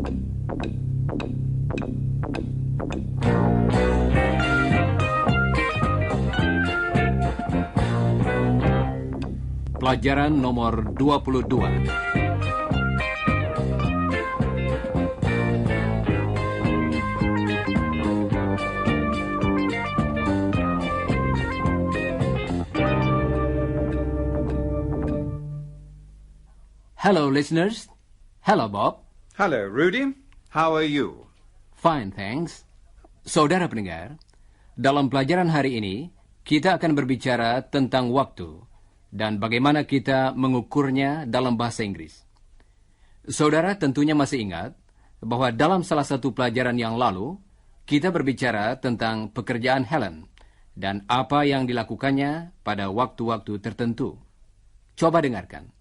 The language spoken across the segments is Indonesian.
Pelajaran nomor 22. Hello, listeners. Hello, Bob. Hello, Rudy. How are you? Fine, thanks. Saudara pendengar, dalam pelajaran hari ini, kita akan berbicara tentang waktu dan bagaimana kita mengukurnya dalam bahasa Inggris. Saudara tentunya masih ingat bahwa dalam salah satu pelajaran yang lalu, kita berbicara tentang pekerjaan Helen dan apa yang dilakukannya pada waktu-waktu tertentu. Coba dengarkan.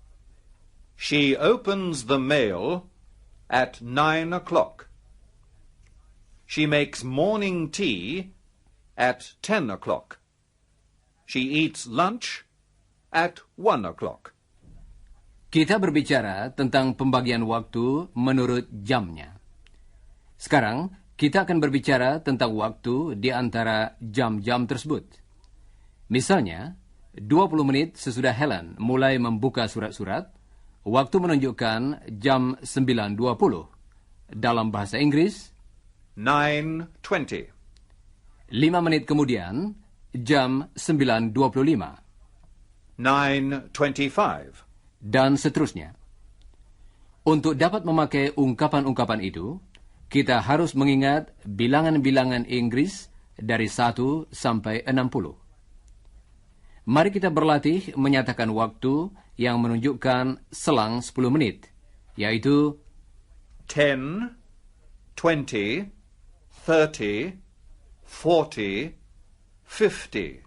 She opens the mail at 9 o'clock. She makes morning tea at 10 o'clock. She eats lunch at 1 o'clock. Kita berbicara tentang pembagian waktu menurut jamnya. Sekarang, kita akan berbicara tentang waktu di antara jam-jam tersebut. Misalnya, 20 menit sesudah Helen mulai membuka surat-surat, waktu menunjukkan jam 9.20. Dalam bahasa Inggris, 9:20. 5 menit kemudian, jam 9.25. 9:25. Dan seterusnya. Untuk dapat memakai ungkapan-ungkapan itu, kita harus mengingat bilangan-bilangan Inggris dari 1 sampai 60. Mari kita berlatih menyatakan waktu yang menunjukkan selang 10 menit, yaitu 10, 20, 30, 40, 50.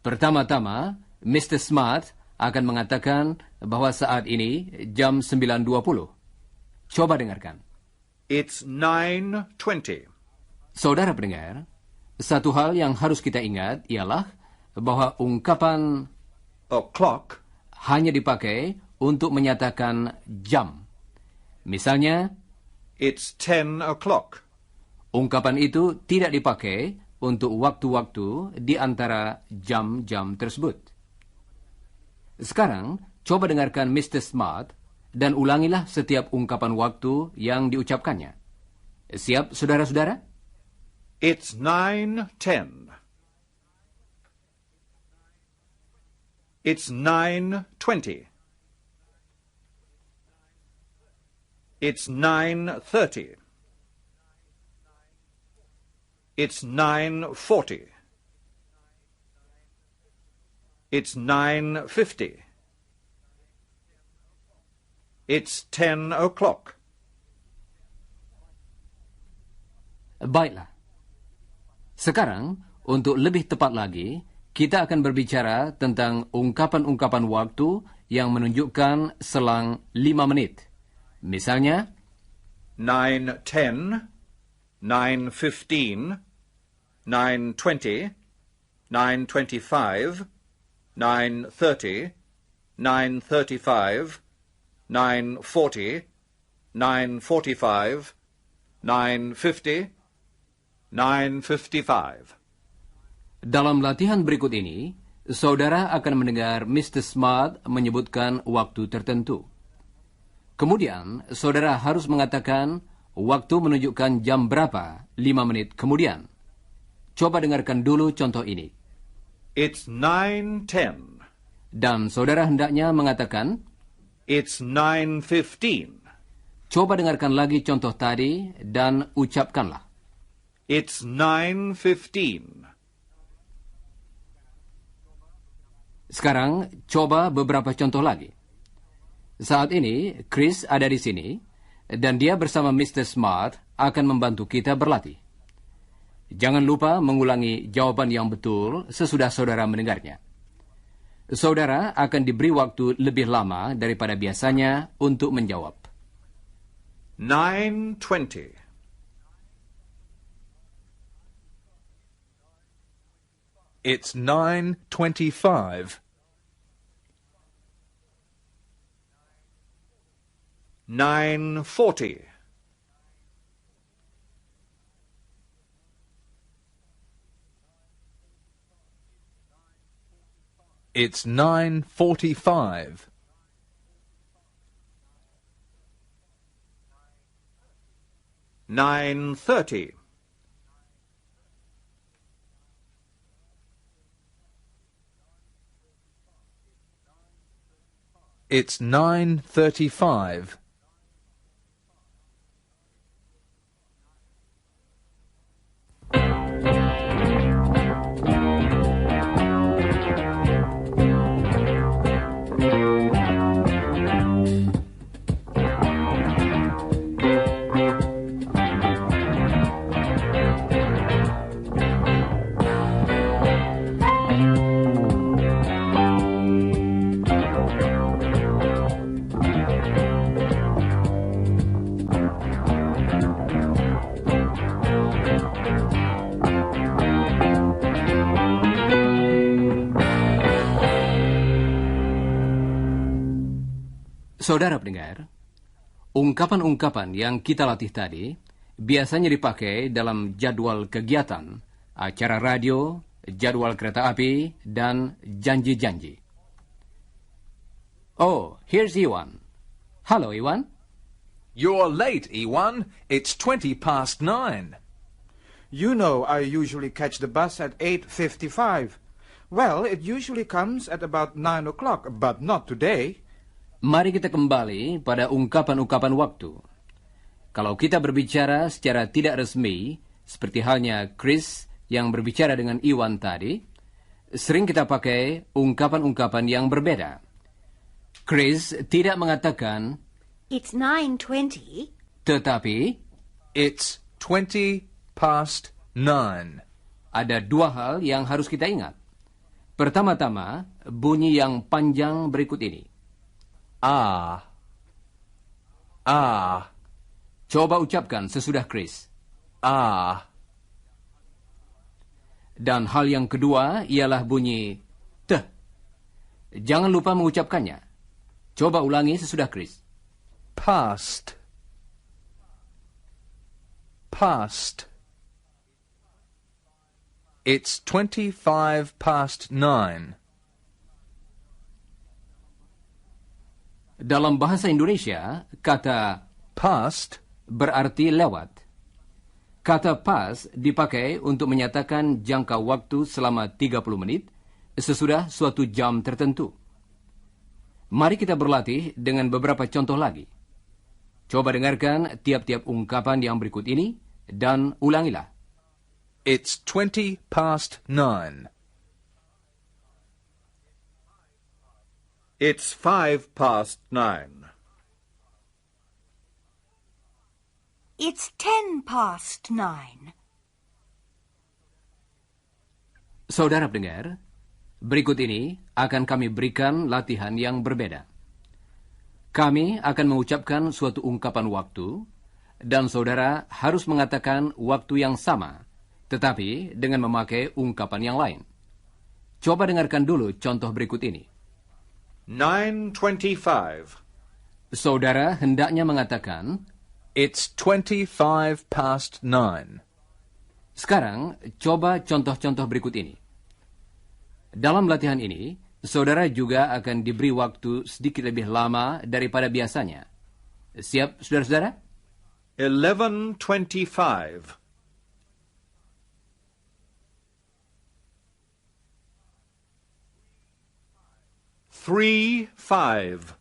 Pertama-tama, Mr. Smart akan mengatakan bahwa saat ini jam 9.20. Coba dengarkan. It's 9:20. Saudara pendengar, satu hal yang harus kita ingat ialah bahwa ungkapan O'clock hanya dipakai untuk menyatakan jam. Misalnya, it's 10 o'clock. ungkapan itu tidak dipakai untuk waktu-waktu di antara jam-jam tersebut. Sekarang, coba dengarkan Mr. Smart dan ulangilah setiap ungkapan waktu yang diucapkannya. Siap, saudara-saudara? It's 9:10. It's 9:20. It's 9:30. It's 9:40. It's 9:50. It's 10 o'clock. Baiklah. Sekarang, untuk lebih tepat lagi, kita akan berbicara tentang ungkapan-ungkapan waktu yang menunjukkan selang 5 menit. Misalnya, 9:10, 9:15, 9:20, 9:25, 9:30, 9:35, 9:40, 9:45, 9:50, 9:55. dalam latihan berikut ini, saudara akan mendengar Mr. Smart menyebutkan waktu tertentu. Kemudian, saudara harus mengatakan waktu menunjukkan jam berapa 5 menit kemudian. Coba dengarkan dulu contoh ini. It's 9:10. Dan saudara hendaknya mengatakan, It's 9:15. coba dengarkan lagi contoh tadi dan ucapkanlah. It's 9:15. Sekarang, coba beberapa contoh lagi. Saat ini, Chris ada di sini, dan dia bersama Mr. Smart akan membantu kita berlatih. Jangan lupa mengulangi jawaban yang betul sesudah saudara mendengarnya. Saudara akan diberi waktu lebih lama daripada biasanya untuk menjawab. 9:20. It's 9:25. 9:40. It's 9:45. $9:30. It's 9:35. Saudara pendengar, ungkapan-ungkapan yang kita latih tadi biasanya dipakai dalam jadwal kegiatan, acara radio, jadwal kereta api, dan janji-janji. Oh, here's Iwan. Halo, Iwan. You're late, Iwan. It's 9:20. You know I usually catch the bus at 8:55. Well, it usually comes at about 9 o'clock, but not today. Mari kita kembali pada ungkapan-ungkapan waktu. Kalau kita berbicara secara tidak resmi, seperti halnya Chris yang berbicara dengan Iwan tadi, sering kita pakai ungkapan-ungkapan yang berbeda. Chris tidak mengatakan, It's 9:20. tetapi It's 9:20. ada dua hal yang harus kita ingat. Pertama-tama, bunyi yang panjang berikut ini. Ah. Coba ucapkan sesudah Chris. Ah. Dan hal yang kedua ialah bunyi t. Jangan lupa mengucapkannya. Coba ulangi sesudah Chris. Past. It's 9:25. Dalam bahasa Indonesia, kata Past berarti lewat. Kata pas dipakai untuk menyatakan jangka waktu selama 30 menit sesudah suatu jam tertentu. Mari kita berlatih dengan beberapa contoh lagi. Coba dengarkan tiap-tiap ungkapan yang berikut ini dan ulangilah. It's 9:20. It's 9:05. It's 9:10. Saudara pendengar, berikut ini akan kami berikan latihan yang berbeda. Kami akan mengucapkan suatu ungkapan waktu, dan saudara harus mengatakan waktu yang sama, tetapi dengan memakai ungkapan yang lain. Coba dengarkan dulu contoh berikut ini. 9:25. Saudara hendaknya mengatakan, It's 9:25. sekarang coba contoh-contoh berikut ini. Dalam latihan ini, saudara juga akan diberi waktu sedikit lebih lama daripada biasanya. Siap, saudara-saudara? 11:25. 3:05.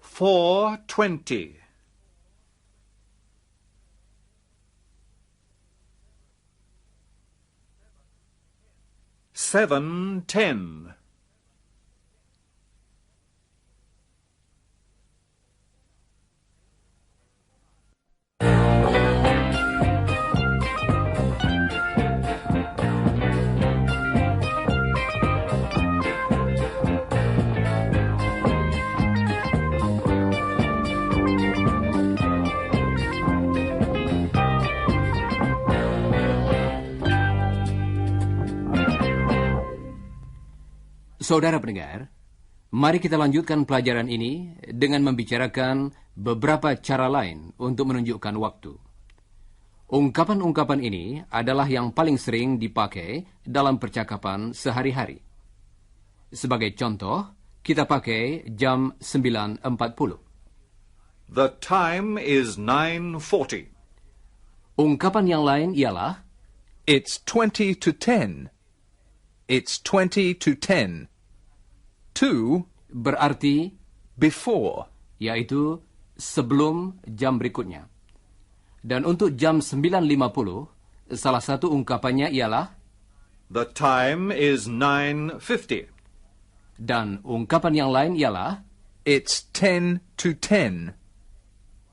4:20. 7:10. 'Saudara pendengar, mari kita lanjutkan pelajaran ini dengan membicarakan beberapa cara lain untuk menunjukkan waktu. Ungkapan-ungkapan ini adalah yang paling sering dipakai dalam percakapan sehari-hari. Sebagai contoh, kita pakai jam 9.40. The time is 9:40. Ungkapan yang lain ialah It's 20 to 10. It's 20 to 10. To berarti before. yaitu sebelum jam berikutnya. Dan untuk jam 9.50, salah satu ungkapannya ialah The time is 9:50. dan ungkapan yang lain ialah It's 10 to 10.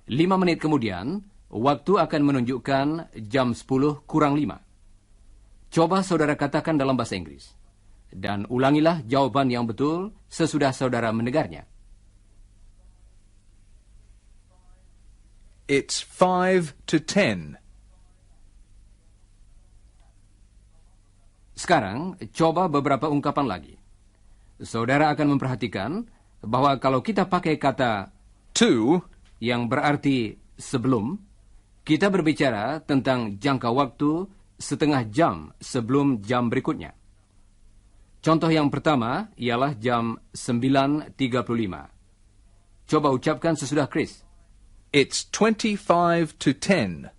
5 menit kemudian, waktu akan menunjukkan jam 10 kurang 5. Coba saudara katakan dalam bahasa Inggris. Dan ulangilah jawaban yang betul sesudah saudara mendengarnya. It's 5 to 10. Sekarang, coba beberapa ungkapan lagi. Saudara akan memperhatikan bahwa kalau kita pakai kata To yang berarti sebelum, kita berbicara tentang jangka waktu setengah jam sebelum jam berikutnya. Contoh yang pertama ialah jam 9.35. Coba ucapkan sesudah Chris. It's 25 to 10.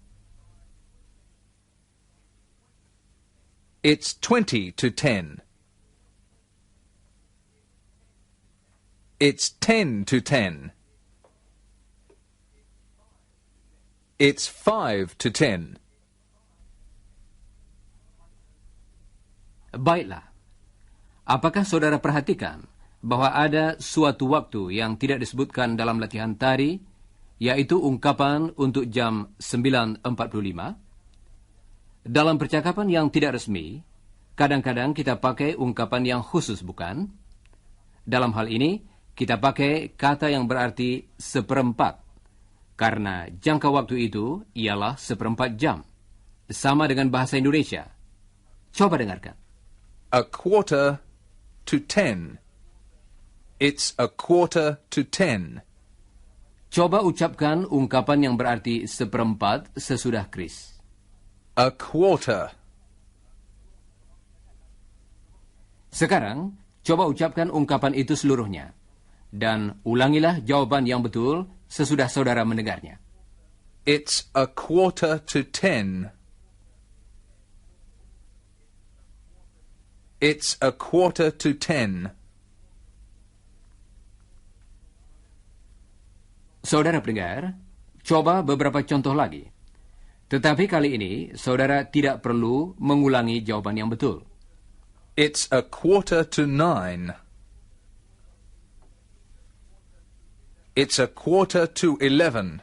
It's 20 to 10. It's 10 to 10. It's 5 to 10. Baiklah. Apakah saudara perhatikan bahwa ada suatu waktu yang tidak disebutkan dalam latihan tari, yaitu ungkapan untuk jam 9.45? Dalam percakapan yang tidak resmi, kadang-kadang kita pakai ungkapan yang khusus, bukan? Dalam hal ini, kita pakai kata yang berarti seperempat, karena jangka waktu itu ialah seperempat jam, sama dengan bahasa Indonesia. Coba dengarkan. A quarter to 10. It's a quarter to 10. Coba ucapkan ungkapan yang berarti seperempat sesudah Chris. A quarter. Sekarang, coba ucapkan ungkapan itu seluruhnya. Dan ulangilah jawaban yang betul sesudah saudara mendengarnya. It's a quarter to 10. It's a quarter to 10. Saudara pendengar, coba beberapa contoh lagi. Tetapi kali ini, saudara tidak perlu mengulangi jawaban yang betul. It's a quarter to 9. It's a quarter to 11.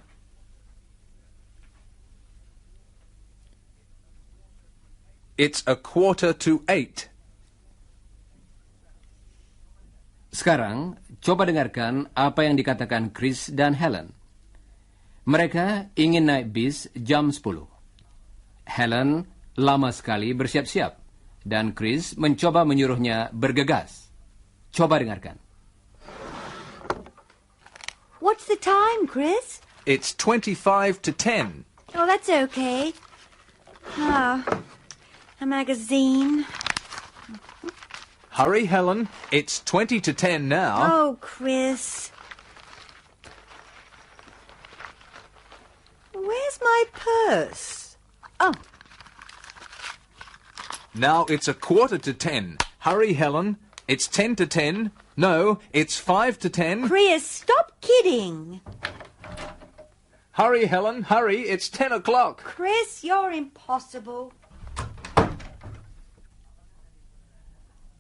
It's a quarter to 8. Sekarang, coba dengarkan apa yang dikatakan Chris dan Helen. Mereka ingin naik bis jam 10. Helen lama sekali bersiap-siap, dan Chris mencoba menyuruhnya bergegas. Coba dengarkan. What's the time, Chris? It's 25 to 10. Oh, that's okay. Ah, a magazine. Hurry, Helen. It's 20 to 10 now. Oh, Chris. Where's my purse? Oh, Now it's a quarter to 10. Hurry, Helen. It's 10 to 10. No, it's 5 to 10. Chris, stop kidding. Hurry, Helen. Hurry. It's 10 o'clock. Chris, you're impossible.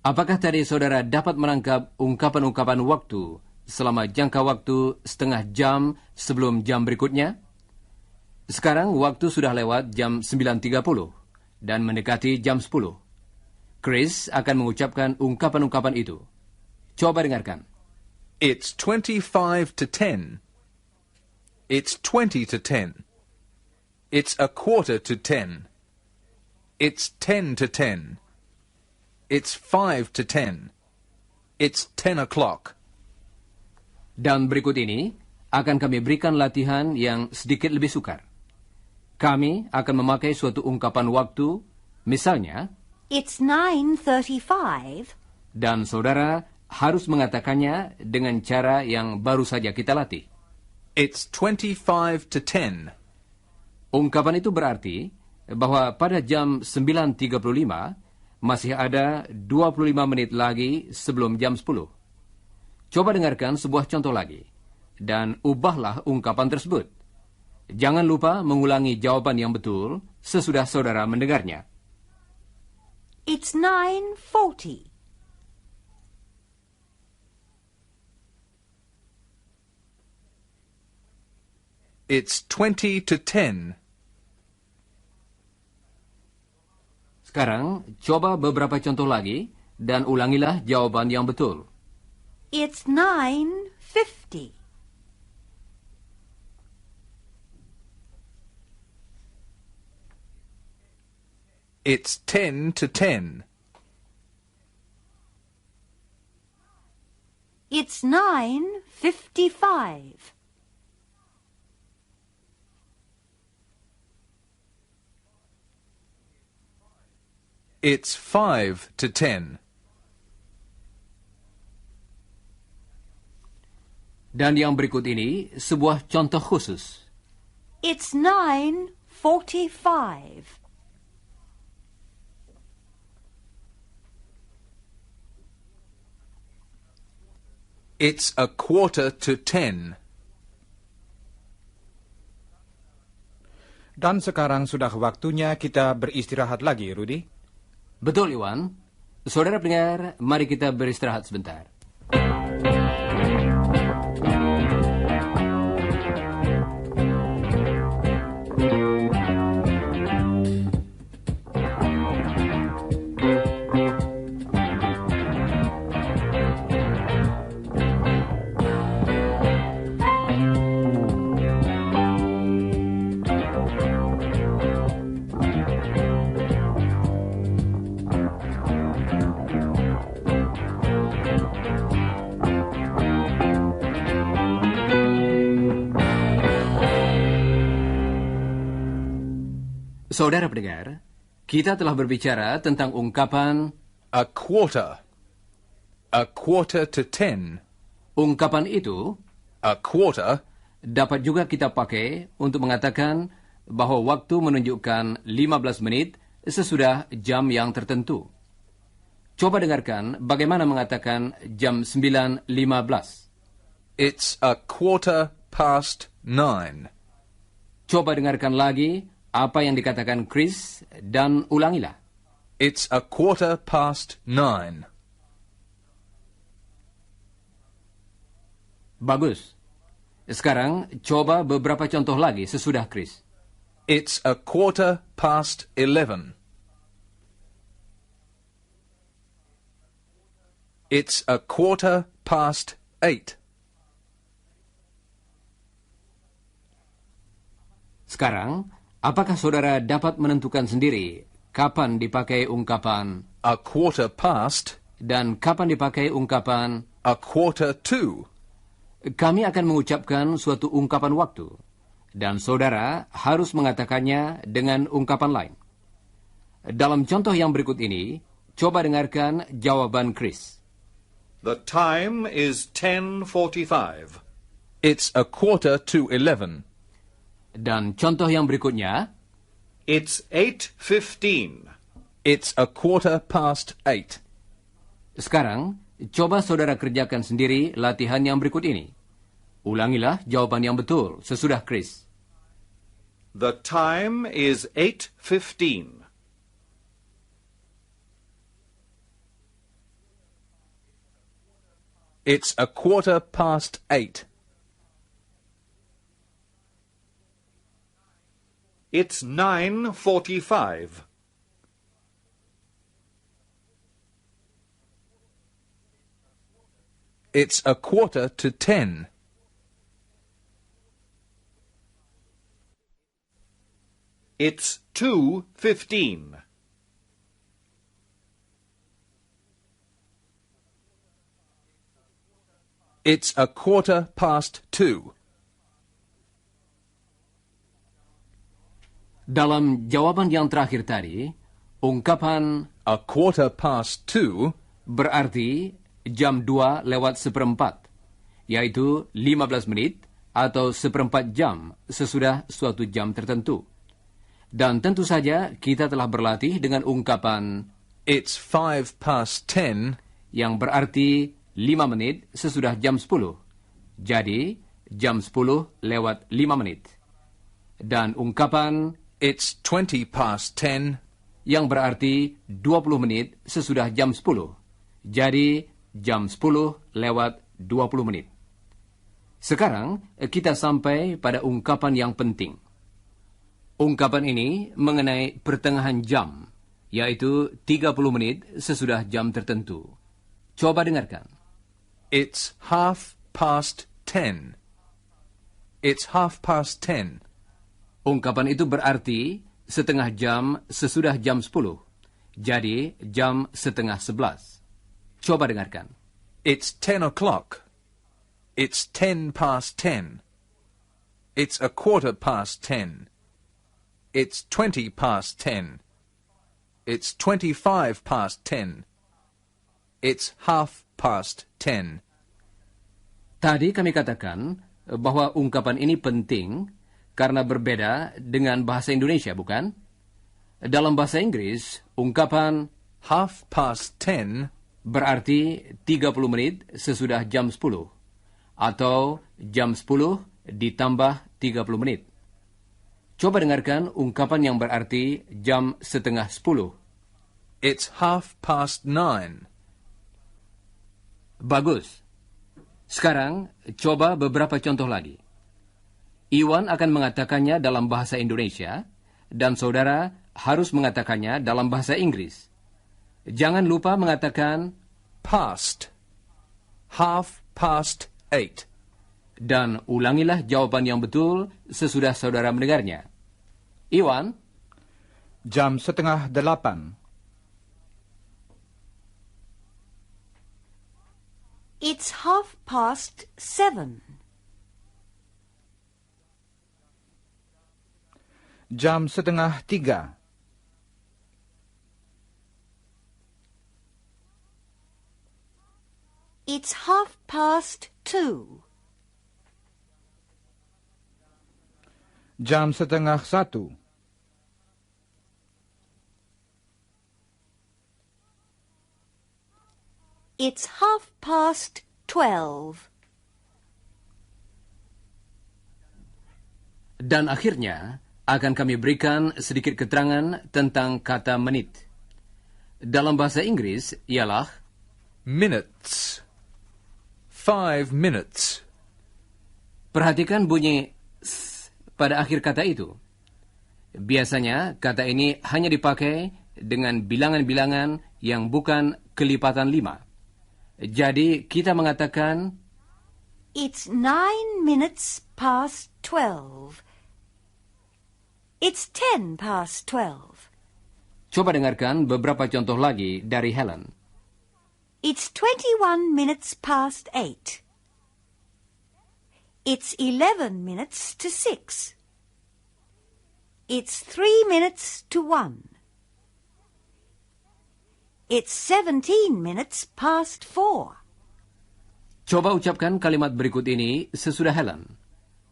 Apakah tadi saudara dapat menangkap ungkapan-ungkapan waktu selama jangka waktu setengah jam sebelum jam berikutnya? Sekarang waktu sudah lewat jam 9.30 dan mendekati jam 10. Chris akan mengucapkan ungkapan-ungkapan itu. Coba dengarkan. It's 25 to 10. It's 20 to 10. It's a quarter to 10. It's 10 to 10. It's 5 to 10. It's 10 o'clock. Dan berikut ini akan kami berikan latihan yang sedikit lebih sukar. kami akan memakai suatu ungkapan waktu, misalnya, It's 9:35. dan saudara harus mengatakannya dengan cara yang baru saja kita latih. It's 25 to 10. Ungkapan itu berarti bahwa pada jam 9.35 masih ada 25 menit lagi sebelum jam 10. Coba dengarkan sebuah contoh lagi, dan ubahlah ungkapan tersebut. Jangan lupa mengulangi jawaban yang betul sesudah saudara mendengarnya. It's 9:40. It's 20 to 10. Sekarang, coba beberapa contoh lagi, dan ulangilah jawaban yang betul. It's 9:50. It's 10 to 10. It's 9:55. It's 5 to 10. Dan yang berikut ini sebuah contoh khusus. It's 9:45. It's a quarter to 10. Dan sekarang sudah waktunya kita beristirahat lagi, Rudy. Betul, Iwan. Saudara pendengar, mari kita beristirahat sebentar. Saudara pendengar, kita telah berbicara tentang ungkapan A quarter. A quarter to 10. ungkapan itu A quarter dapat juga kita pakai untuk mengatakan bahwa waktu menunjukkan 15 menit sesudah jam yang tertentu. Coba dengarkan bagaimana mengatakan jam 9.15. It's a quarter past 9. Coba dengarkan lagi apa yang dikatakan Chris dan ulangilah. It's a quarter past 9. Bagus. Sekarang coba beberapa contoh lagi sesudah Chris. It's a quarter past 11. It's a quarter past 8. Sekarang, apakah saudara dapat menentukan sendiri kapan dipakai ungkapan A quarter past. dan kapan dipakai ungkapan A quarter to. kami akan mengucapkan suatu ungkapan waktu, dan saudara harus mengatakannya dengan ungkapan lain. Dalam contoh yang berikut ini, coba dengarkan jawaban Chris. The time is 10:45. It's a quarter to 11. Dan contoh yang berikutnya, It's 8:15. It's a quarter past 8. sekarang coba saudara kerjakan sendiri latihan yang berikut ini. Ulangilah jawaban yang betul sesudah Chris. The time is 8:15. It's a quarter past 8. It's 9:45. It's a quarter to 10. It's 2:15. It's a quarter past 2. Dalam jawaban yang terakhir tadi, ungkapan 2:15 berarti jam 2:04, yaitu 15 menit atau 1/4 jam sesudah suatu jam tertentu. Dan tentu saja kita telah berlatih dengan ungkapan It's 10:05 yang berarti 5 menit sesudah jam 10. Jadi, jam 10:05 menit. Dan ungkapan It's 20:10 yang berarti 20 menit sesudah jam 10. Jadi, jam 10:20 menit. Sekarang, kita sampai pada ungkapan yang penting. Ungkapan ini mengenai pertengahan jam, yaitu 30 menit sesudah jam tertentu. Coba dengarkan. It's 10:30. It's 10:30. Ungkapan itu berarti setengah jam sesudah jam 10. Jadi, jam setengah 11. Coba dengarkan. It's 10 o'clock. It's 10:10. It's 10:15. It's 20:10. It's 25:10. It's 10:30. Tadi kami katakan bahwa ungkapan ini penting karena berbeda dengan bahasa Indonesia, bukan? Dalam bahasa Inggris, ungkapan 10:30 berarti 30 menit sesudah jam 10, atau jam 10 ditambah 30 menit. Coba dengarkan ungkapan yang berarti jam setengah 10. It's 9:30. Bagus. Sekarang, coba beberapa contoh lagi. Iwan akan mengatakannya dalam bahasa Indonesia, dan saudara harus mengatakannya dalam bahasa Inggris. Jangan lupa mengatakan Past. 8:30. dan ulangilah jawaban yang betul sesudah saudara mendengarnya. Iwan, Jam 7:30. It's 7:30. Jam 2:30. It's 2:30. Jam 12:30. It's 12:30. dan akhirnya akan kami berikan sedikit keterangan tentang kata menit. Dalam bahasa Inggris ialah Minutes. 5 minutes. perhatikan bunyi s pada akhir kata itu. Biasanya kata ini hanya dipakai dengan bilangan-bilangan yang bukan kelipatan 5. Jadi kita mengatakan It's 9 minutes past 12. It's 10 past 12. coba dengarkan beberapa contoh lagi dari Helen. It's 21 minutes past 8. It's 11 minutes to 6. It's 3 minutes to 1. It's 17 minutes past 4. Coba ucapkan kalimat berikut ini sesudah Helen.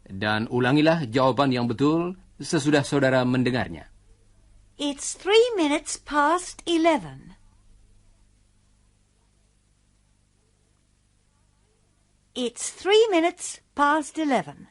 Dan ulangilah jawaban yang betul sesudah saudara mendengarnya. It's 3 minutes past 11. It's 3 minutes past 11.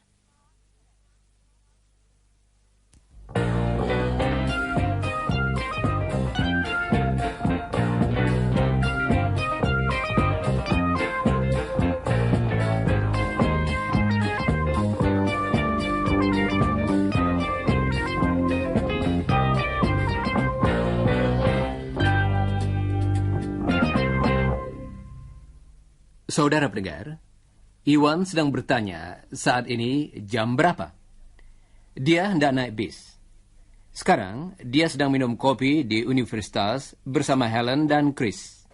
Saudara pendengar, Iwan sedang bertanya saat ini jam berapa. Dia hendak naik bis. Sekarang, dia sedang minum kopi di universitas bersama Helen dan Chris.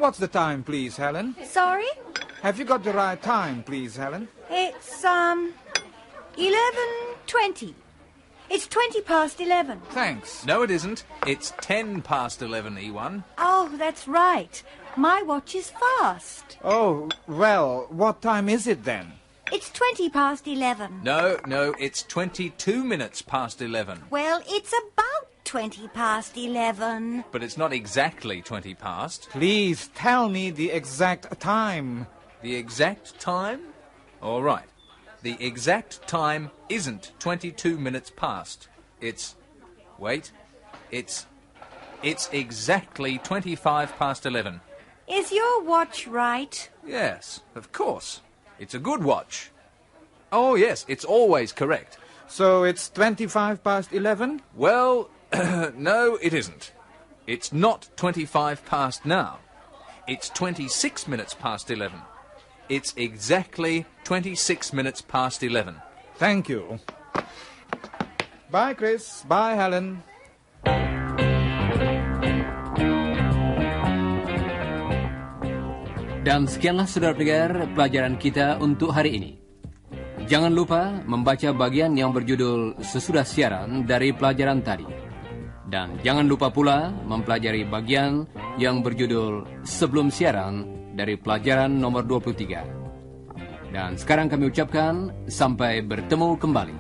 What's the time, please, Helen? Sorry? Have you got the right time, please, Helen? It's, 11:20. It's 20 past 11. Thanks. No, it isn't. It's 10 past 11, E1. Oh, that's right. My watch is fast. Oh, well, what time is it then? It's 20 past 11. No, it's 22 minutes past 11. Well, it's about 20 past 11. But it's not exactly 20 past. Please tell me the exact time. The exact time? All right. The exact time isn't 22 minutes past. It's exactly 25 past 11. Is your watch right? Yes, of course. It's a good watch. Oh, yes, it's always correct. So it's 25 past 11? Well, no, it isn't. It's not 25 past now. It's 26 minutes past 11. It's exactly 26 minutes past 11. Thank you. Bye, Chris. Bye, Helen. Dan sekianlah saudara pendengar pelajaran kita untuk hari ini. Jangan lupa membaca bagian yang berjudul sesudah siaran dari pelajaran tadi. Dan jangan lupa pula mempelajari bagian yang berjudul sebelum siaran dari pelajaran nomor 23. Dan sekarang kami ucapkan sampai bertemu kembali.